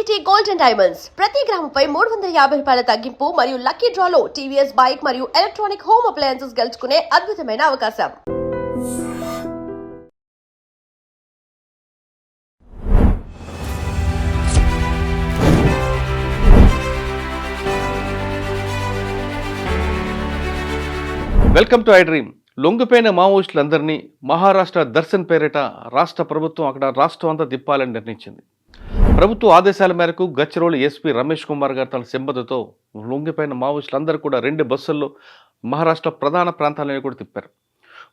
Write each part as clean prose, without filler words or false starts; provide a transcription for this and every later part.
Trinity gold and diamonds ప్రతి గ్రాముపై 350 రూపాయల తగ్గింపు మరియు లక్కీ డ్రాలో టీవీఎస్ బైక్ మరియు ఎలక్ట్రానిక్ హోమ్ అప్లయన్సెస్ గెలుచుకునే అద్భుతమైన అవకాశం. Welcome to I dream. లొంగిపోయిన మావోయిస్టులందరినీ మహారాష్ట్ర దర్శన్ పేరిట రాష్ట్ర ప్రభుత్వం అక్కడ రాష్ట్రం అంతా తిప్పాలని నిర్ణయించింది. ప్రభుత్వ ఆదేశాల మేరకు గచ్చిరోలి ఎస్పీ రమేష్ కుమార్ గారు తన సింబతితో లొంగిపోయిన మావోయిస్టులందరూ కూడా 2 బస్సుల్లో మహారాష్ట్ర ప్రధాన ప్రాంతాలను కూడా తిప్పారు.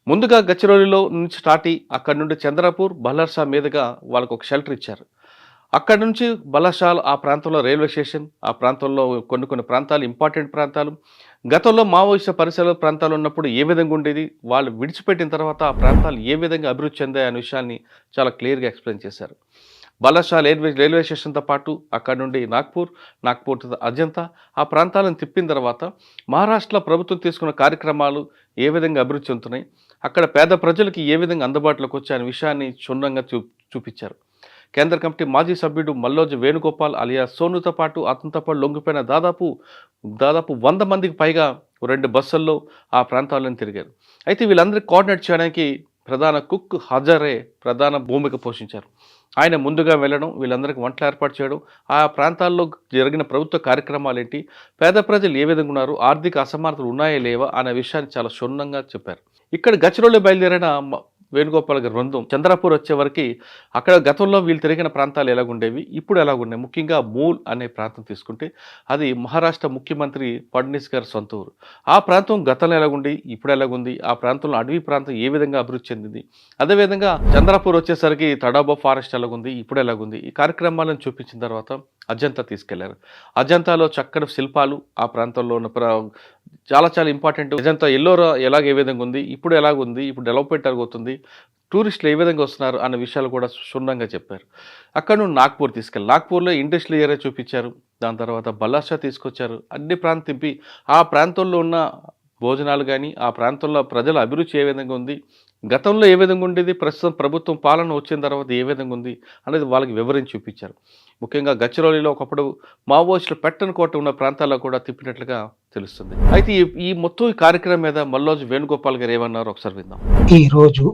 ముందుగా గచ్చిరోలిలో నుంచి స్టార్ట్ అయ్యి అక్కడి నుండి చంద్రపూర్ బల్లర్షా మీదుగా వాళ్ళకు ఒక షెల్టర్ ఇచ్చారు. అక్కడి నుంచి బల్లర్షాల్ ఆ ప్రాంతంలో రైల్వే స్టేషన్, ఆ ప్రాంతంలో కొన్ని ప్రాంతాలు ఇంపార్టెంట్ ప్రాంతాలు, గతంలో మావోయిస్టు పరిసర ప్రాంతాలు ఉన్నప్పుడు ఏ విధంగా ఉండేది, వాళ్ళు విడిచిపెట్టిన తర్వాత ఆ ప్రాంతాలు ఏ విధంగా అభివృద్ధి చెందాయి అనే విషయాన్ని చాలా క్లియర్గా ఎక్స్ప్లెయిన్ చేశారు. బల్లర్షా రైల్వే స్టేషన్తో పాటు అక్కడ నుండి నాగ్పూర్ అజంతా ఆ ప్రాంతాలను తిప్పిన తర్వాత మహారాష్ట్రలో ప్రభుత్వం తీసుకున్న కార్యక్రమాలు ఏ విధంగా అభివృద్ధి చెందుతున్నాయి, అక్కడ పేద ప్రజలకి ఏ విధంగా అందుబాటులోకి వచ్చాయనే విషయాన్ని క్షుణ్ణంగా చూపించారు. కేంద్ర కమిటీ మాజీ సభ్యుడు మల్లోజ్ వేణుగోపాల్ అలియా సోనుతో పాటు అతనితో పాటు లొంగిపోయిన దాదాపు 100 మందికి పైగా 2 బస్సుల్లో ఆ ప్రాంతాలను తిరిగారు. అయితే వీళ్ళందరికీ కోఆర్డినేట్ చేయడానికి ప్రధాన కుక్ హజారే ప్రధాన భూమిక పోషించారు. ఆయన ముందుగా వెళ్ళడం, వీళ్ళందరికీ వంటలు ఏర్పాటు చేయడం, ఆ ప్రాంతాల్లో జరిగిన ప్రభుత్వ కార్యక్రమాలు ఏంటి, పేద ప్రజలు ఏ విధంగా ఉన్నారు, ఆర్థిక అసమానతలు ఉన్నాయా లేవా అనే విషయాన్ని చాలా క్షుణ్ణంగా చెప్పారు. ఇక్కడ గచ్చిరోలి బయలుదేరిన వేణుగోపాల్ గారి బృందం చంద్రపూర్ వచ్చే వరకు అక్కడ గతంలో వీళ్ళు తిరిగిన ప్రాంతాలు ఎలాగుండేవి, ఇప్పుడు ఎలాగున్నాయి, ముఖ్యంగా మూల్ అనే ప్రాంతం తీసుకుంటే అది మహారాష్ట్ర ముఖ్యమంత్రి ఫడ్నీస్ గారి సొంత ఊరు. ఆ ప్రాంతం గతంలో ఎలాగుంది, ఇప్పుడు ఎలాగుంది, ఆ ప్రాంతంలో అడవి ప్రాంతం ఏ విధంగా అభివృద్ధి చెందింది, అదేవిధంగా చంద్రపూర్ వచ్చేసరికి తడాబా ఫారెస్ట్ ఎలాగుంది, ఇప్పుడు ఎలాగుంది, ఈ కార్యక్రమాలను చూపించిన తర్వాత అజంతా తీసుకెళ్లారు. అజంతాలో చక్కటి శిల్పాలు, ఆ ప్రాంతంలో ఉన్న చాలా ఇంపార్టెంట్. అజంతా ఎల్లోరా ఏ విధంగా ఉంది, ఇప్పుడు ఎలాగుంది, ఇప్పుడు డెవలప్మెంట్ అవుతుంది, టూరిస్టులు ఏ విధంగా వస్తున్నారు అన్న విషయాలు కూడా క్షుణ్ణంగా చెప్పారు. అక్కడ నుండి నాగ్పూర్ నాగ్పూర్లో ఇండస్ట్రియల్ ఏరియా చూపించారు. దాని తర్వాత బల్లార్షా తీసుకొచ్చారు. అన్ని ప్రాంతం తిప్పి ఆ ప్రాంతంలో ఉన్న భోజనాలు కానీ, ఆ ప్రాంతంలో ప్రజల అభిరుచి ఏ విధంగా ఉంది, గతంలో ఏ విధంగా ఉండేది, ప్రస్తుతం ప్రభుత్వం పాలన వచ్చిన తర్వాత ఏ విధంగా ఉంది అనేది వాళ్ళకి వివరించి చూపించారు. ముఖ్యంగా గచ్చిరోలిలో ఒకప్పుడు మావోయిస్టులు పెట్టని కోట ఉన్న ప్రాంతాల్లో కూడా తిప్పినట్లుగా తెలుస్తుంది. అయితే ఈ మొత్తం కార్యక్రమం మీద మల్లోజ్ వేణుగోపాల్ గారు ఏమన్నారు ఒకసారి విందాం. ఈరోజు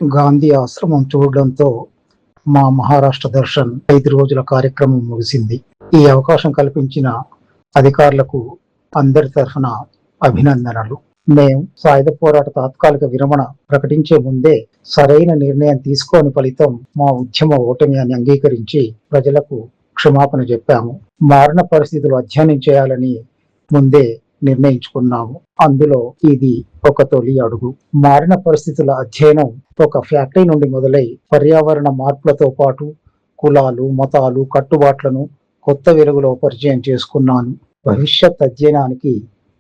గాంధీ ఆశ్రమం చూడడంతో మా మహారాష్ట్ర దర్శన్ 5 రోజుల కార్యక్రమం ముగిసింది. ఈ అవకాశం కల్పించిన అధికారులకు అందరి తరఫున అభినందనలు. మేము సాయుధ పోరాట తాత్కాలిక విరమణ ప్రకటించే ముందే సరైన నిర్ణయం తీసుకోని ఫలితం మా ఉద్యమ ఓటమి అని అంగీకరించి ప్రజలకు క్షమాపణ చెప్పాము. మారిన పరిస్థితులు అధ్యయనం చేయాలని ముందే నిర్ణయించుకున్నాము. అందులో ఇది ఒక తొలి అడుగు. మారిన పరిస్థితుల అధ్యయనం ఒక ఫ్యాక్టరీ నుండి మొదలై పర్యావరణ మార్పులతో పాటు కులాలు, మతాలు, కట్టుబాట్లను కొత్త వెలుగులో పరిచయం చేసుకున్నాను. భవిష్యత్ అధ్యయనానికి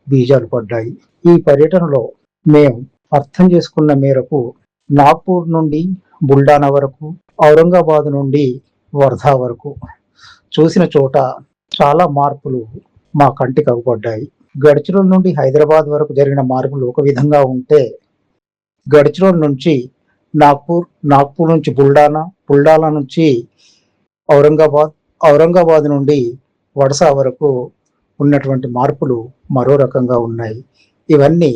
బీజాలు పడ్డాయి. ఈ పర్యటనలో మేము అర్థం చేసుకున్న మేరకు నాగ్పూర్ నుండి బుల్డానా వరకు, ఔరంగాబాద్ నుండి వర్ధా వరకు చూసిన చోట చాలా మార్పులు మా కంటికి అగుపడ్డాయి. గడ్చిరోల్ నుండి హైదరాబాద్ వరకు జరిగిన మార్పులు ఒక విధంగా ఉంటే, గడ్చిరోల్ నుంచి నాగ్పూర్ నుంచి బుల్డానా నుంచి ఔరంగాబాద్ నుండి వడసా వరకు ఉన్నటువంటి మార్పులు మరో రకంగా ఉన్నాయి. ఇవన్నీ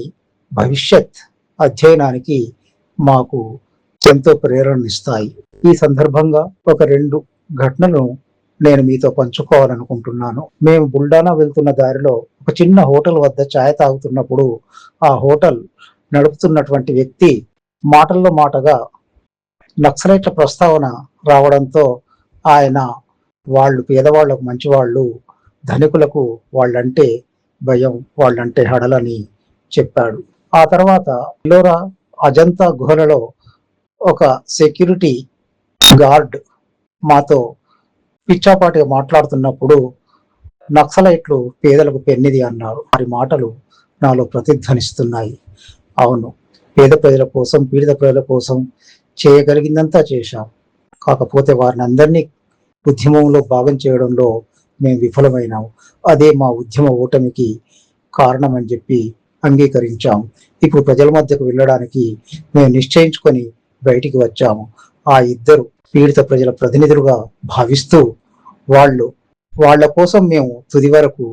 భవిష్యత్ అధ్యయనానికి మాకు ఎంతో ప్రేరణనిస్తాయి. ఈ సందర్భంగా ఒక 2 ఘటనలు నేను మీతో పంచుకోవాలనుకుంటున్నాను. మేము బుల్డానా వెళ్తున్న దారిలో ఒక చిన్న హోటల్ వద్ద ఛాయ్ తాగుతున్నప్పుడు ఆ హోటల్ నడుపుతున్నటువంటి వ్యక్తి మాటల్లో మాటగా నక్సలైట్ల ప్రస్తావన రావడంతో ఆయన వాళ్ళు పేదవాళ్లకు మంచివాళ్ళు, ధనికులకు వాళ్ళంటే భయం, వాళ్ళంటే హడలని చెప్పాడు. ఆ తర్వాత ఎల్లోరా అజంతా గుహలలో ఒక సెక్యూరిటీ గార్డ్ మాతో పిచ్చాపాటిగా మాట్లాడుతున్నప్పుడు నక్సలైట్లు పేదలకు పెన్నిది అన్నారు. వారి మాటలు నాలో ప్రతిధ్వనిస్తున్నాయి. అవును, పేద ప్రజల కోసం, పీడిత ప్రజల కోసం చేయగలిగిందంతా చేశాం. కాకపోతే వారిని అందరినీ ఉద్యమంలో భాగం చేయడంలో మేము విఫలమైనాము. అదే మా ఉద్యమ ఓటమికి కారణమని చెప్పి అంగీకరించాం. ఇప్పుడు ప్రజల మధ్యకు వెళ్ళడానికి మేము నిశ్చయించుకొని బయటికి వచ్చాము. ఆ 2 పీడిత ప్రజల ప్రతినిధులుగా భావిస్తూ వాళ్ళు వాళ్ళ కోసం మేము తుది వరకు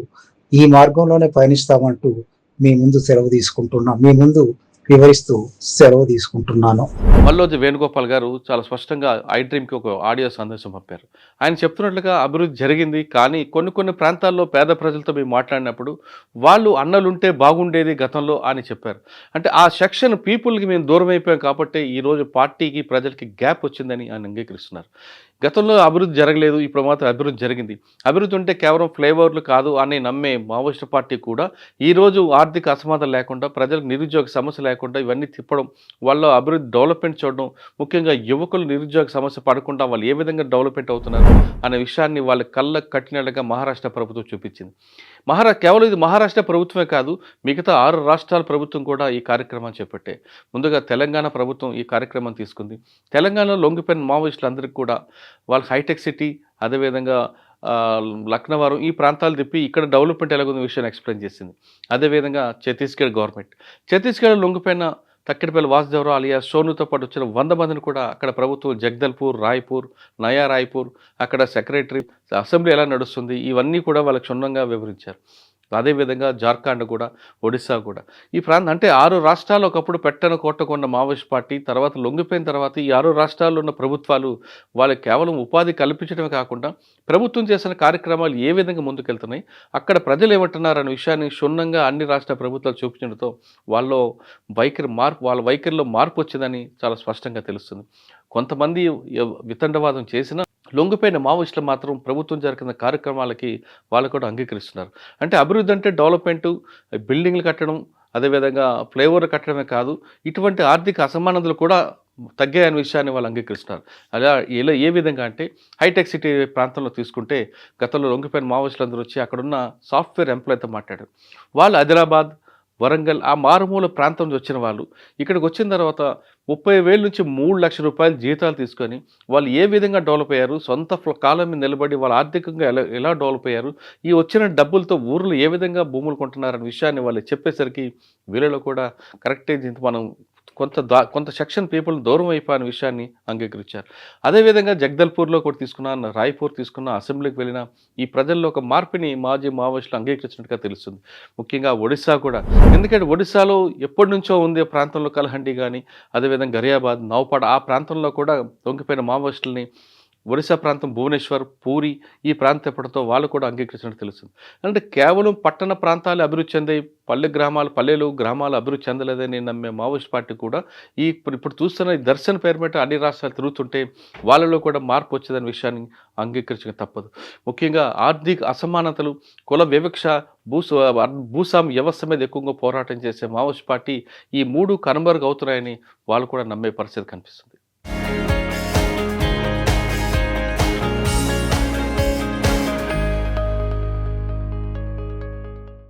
ఈ మార్గంలోనే పయనిస్తామంటూ మీ ముందు సెలవు తీసుకుంటున్నాం. మీ ముందు వివరిస్తూ సెలవు తీసుకుంటున్నాను. మల్లోజి వేణుగోపాల్ గారు చాలా స్పష్టంగా ఐ డ్రీమ్కి ఒక ఆడియో సందేశం పంపారు. ఆయన చెప్తున్నట్లుగా అభివృద్ధి జరిగింది, కానీ కొన్ని కొన్ని ప్రాంతాల్లో పేద ప్రజలతో మేము మాట్లాడినప్పుడు వాళ్ళు అన్నలుంటే బాగుండేది గతంలో అని చెప్పారు. అంటే ఆ సెక్షన్ పీపుల్కి మేము దూరం అయిపోయాం కాబట్టి ఈరోజు పార్టీకి ప్రజలకి గ్యాప్ వచ్చిందని ఆయన అంగీకరిస్తున్నారు. గతంలో అభివృద్ధి జరగలేదు, ఇప్పుడు మాత్రం అభివృద్ధి జరిగింది. అభివృద్ధి ఉంటే కేవలం ఫ్లేవర్లు కాదు అని నమ్మే మావోయిస్ట్ పార్టీ కూడా ఈరోజు ఆర్థిక అసమానత లేకుండా, ప్రజలకు నిరుద్యోగ సమస్య లేకుండా ఇవన్నీ తిప్పడం, వాళ్ళ అభివృద్ధి డెవలప్మెంట్ చూడడం, ముఖ్యంగా యువకులు నిరుద్యోగ సమస్య పడకుండా వాళ్ళు ఏ విధంగా డెవలప్మెంట్ అవుతున్నారు అనే విషయాన్ని వాళ్ళ కళ్ళకు కట్టినట్టుగా మహారాష్ట్ర ప్రభుత్వం చూపించింది. కేవలం ఇది మహారాష్ట్ర ప్రభుత్వమే కాదు, మిగతా 6 రాష్ట్రాల ప్రభుత్వం కూడా ఈ కార్యక్రమాన్ని చేపట్టే. ముందుగా తెలంగాణ ప్రభుత్వం ఈ కార్యక్రమం తీసుకుంది. తెలంగాణలో లొంగిపోయిన మావోయిస్టులందరికీ కూడా వాళ్ళ హైటెక్ సిటీ, అదేవిధంగా లక్నవరం ఈ ప్రాంతాలు తిప్పి ఇక్కడ డెవలప్మెంట్ ఎలాగుంది విషయాన్ని ఎక్స్ప్లెయిన్ చేసింది. అదేవిధంగా ఛత్తీస్గఢ్ గవర్నమెంట్, ఛత్తీస్గఢ్ లొంగిపోయిన తక్కిడిపల్లి వాసుదేవరావు అలియా సోనుతో పాటు వచ్చిన 100 మందిని కూడా అక్కడ ప్రభుత్వం జగదల్పూర్, రాయ్పూర్, నయా రాయ్పూర్, అక్కడ సెక్రటరీ, అసెంబ్లీ ఎలా నడుస్తుంది ఇవన్నీ కూడా వాళ్ళకి క్షుణ్ణంగా వివరించారు. అదేవిధంగా జార్ఖండ్ కూడా, ఒడిశా కూడా, ఈ ప్రాంతం అంటే 6 రాష్ట్రాలు ఒకప్పుడు పెట్టన కొట్టకున్న మావోయిస్ట్ పార్టీ తర్వాత లొంగిపోయిన తర్వాత ఈ 6 రాష్ట్రాల్లో ఉన్న ప్రభుత్వాలు వాళ్ళకి కేవలం ఉపాధి కల్పించడమే కాకుండా ప్రభుత్వం చేసిన కార్యక్రమాలు ఏ విధంగా ముందుకెళ్తున్నాయి, అక్కడ ప్రజలు ఏమంటున్నారు అనే విషయాన్ని క్షుణ్ణంగా అన్ని రాష్ట్ర ప్రభుత్వాలు చూపించడంతో వాళ్ళ వైఖరిలో మార్పు వచ్చిందని చాలా స్పష్టంగా తెలుస్తుంది. కొంతమంది వితండవాదం చేసినా లొంగిపోయిన మావోయిస్టులు మాత్రం ప్రభుత్వం జరిగిన కార్యక్రమాలకి వాళ్ళు కూడా అంగీకరిస్తున్నారు. అంటే అభివృద్ధి అంటే డెవలప్మెంటు, బిల్డింగ్లు కట్టడం, అదేవిధంగా ఫ్లైఓవర్లు కట్టడమే కాదు, ఇటువంటి ఆర్థిక అసమానతలు కూడా తగ్గాయనే విషయాన్ని వాళ్ళు అంగీకరిస్తున్నారు. ఏ విధంగా అంటే హైటెక్ సిటీ ప్రాంతంలో తీసుకుంటే గతంలో లొంగిపోయిన మావోయిస్టులందరూ వచ్చి అక్కడున్న సాఫ్ట్వేర్ ఎంప్లాయ్తో మాట్లాడారు. వాళ్ళు ఆదిలాబాద్, వరంగల్ ఆ మారుమూల ప్రాంతం నుంచి వచ్చిన వాళ్ళు ఇక్కడికి వచ్చిన తర్వాత 30,000 నుంచి 3,00,000 రూపాయలు జీతాలు తీసుకొని వాళ్ళు ఏ విధంగా డెవలప్ అయ్యారు, సొంత కాలం మీద నిలబడి వాళ్ళు ఆర్థికంగా ఎలా డెవలప్ అయ్యారు, ఈ వచ్చిన డబ్బులతో ఊర్లు ఏ విధంగా భూములు కొంటున్నారనే విషయాన్ని వాళ్ళు చెప్పేసరికి వీళ్ళలో కూడా కరెక్టే మనం కొంత సెక్షన్ పీపుల్ దూరం అయిపోయిన విషయాన్ని అంగీకరించారు. అదేవిధంగా జగదల్పూర్లో కూడా తీసుకున్న, రాయ్పూర్ తీసుకున్న, అసెంబ్లీకి వెళ్ళిన ఈ ప్రజల్లో ఒక మార్పుని మాజీ మావోయిస్టులు అంగీకరించినట్టుగా తెలుస్తుంది. ముఖ్యంగా ఒడిశా కూడా, ఎందుకంటే ఒడిశాలో ఎప్పటి నుంచో ఉంది ప్రాంతంలో కలహండి కానీ, అదేవిధంగా గరియాబాద్, నౌపాడ్ ఆ ప్రాంతంలో కూడా లొంగిపోయిన మావోయిస్టులని ఒరిస్సా ప్రాంతం, భువనేశ్వర్, పూరి ఈ ప్రాంతం ఎప్పటితో వాళ్ళు కూడా అంగీకరించినట్టు తెలుస్తుంది. అంటే కేవలం పట్టణ ప్రాంతాలు అభివృద్ధి చెందాయి, పల్లెలు గ్రామాలు అభివృద్ధి చెందలేదని నమ్మే మావోయిస్ట్ పార్టీ కూడా ఇప్పుడు చూస్తున్న ఈ దర్శన్ పేరు మీద అన్ని రాష్ట్రాలు తిరుగుతుంటే వాళ్ళలో కూడా మార్పు వచ్చేదనే విషయాన్ని అంగీకరించక తప్పదు. ముఖ్యంగా ఆర్థిక అసమానతలు, కుల వివక్ష, భూస్వామ్య వ్యవస్థ మీద ఎక్కువగా పోరాటం చేసే మావోయిస్ట్ పార్టీ ఈ 3 కనుమరుగు అవుతున్నాయని వాళ్ళు కూడా నమ్మే పరిస్థితి కనిపిస్తుంది.